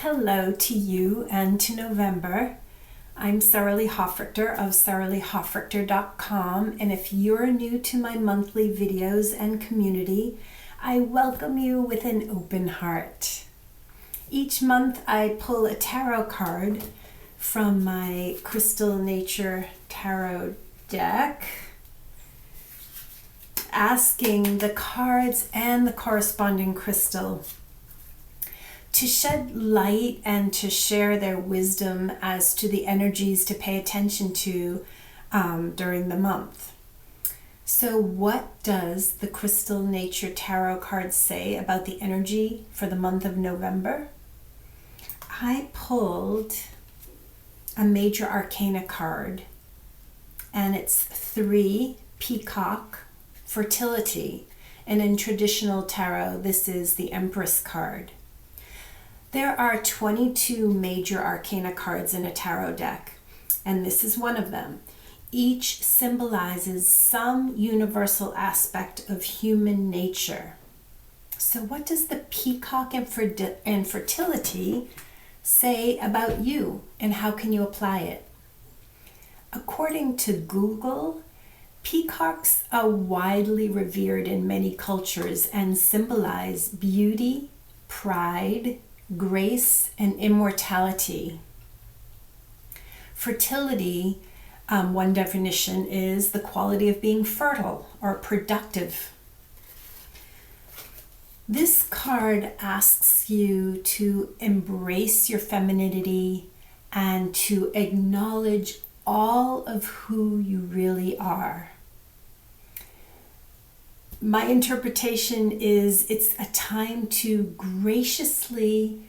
Hello to you and to November. I'm Saralee Hofrichter of SaraleeHofrichter.com, and if you're new to my monthly videos and community, I welcome you with an open heart. Each month I pull a tarot card from my Crystal Nature Tarot deck, asking the cards and the corresponding crystal to shed light and to share their wisdom as to the energies to pay attention to during the month. So what does the Crystal Nature Tarot card say about the energy for the month of November? I pulled a Major Arcana card, and it's 3 Peacock Fertility, and in traditional tarot this is the Empress card. There are 22 Major Arcana cards in a tarot deck, and this is one of them. Each symbolizes some universal aspect of human nature. So what does the Peacock and Fertility say about you, and how can you apply it? According to Google, peacocks are widely revered in many cultures and symbolize beauty, pride, grace, and immortality. Fertility, one definition, is the quality of being fertile or productive. This card asks you to embrace your femininity and to acknowledge all of who you really are. My interpretation is it's a time to graciously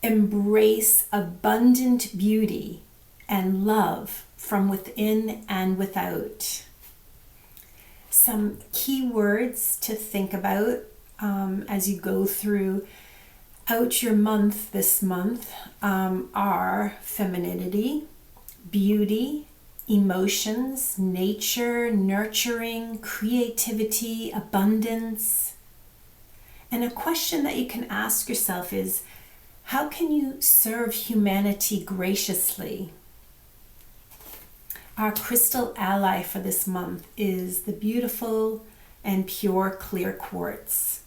embrace abundant beauty and love from within and without. Some key words to think about as you go throughout your month this month are femininity, beauty, emotions, nature, nurturing, creativity, abundance. And a question that you can ask yourself is, how can you serve humanity graciously? Our crystal ally for this month is the beautiful and pure clear quartz.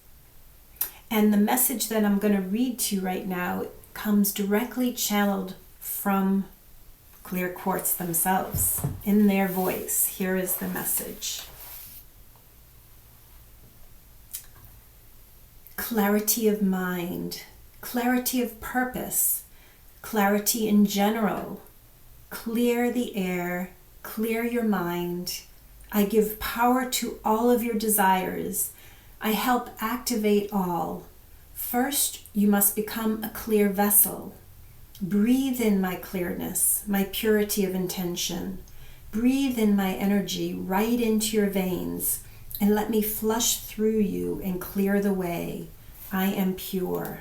And the message that I'm going to read to you right now comes directly channeled from clear quartz themselves, in their voice. Here is the message. Clarity of mind, clarity of purpose, clarity in general. Clear the air, clear your mind. I give power to all of your desires. I help activate all. First, you must become a clear vessel. Breathe in my clearness, my purity of intention. Breathe in my energy right into your veins, and let me flush through you and clear the way. I am pure.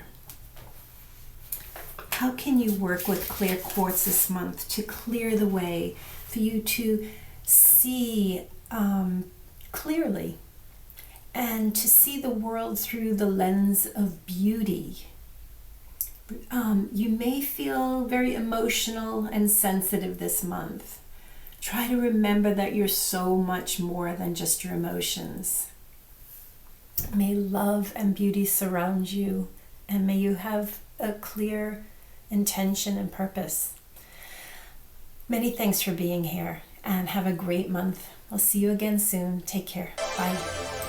How can you work with clear quartz this month to clear the way for you to see clearly and to see the world through the lens of beauty? You may feel very emotional and sensitive this month. Try to remember that you're so much more than just your emotions. May love and beauty surround you, and may you have a clear intention and purpose. Many thanks for being here, and have a great month. I'll see you again soon. Take care. Bye.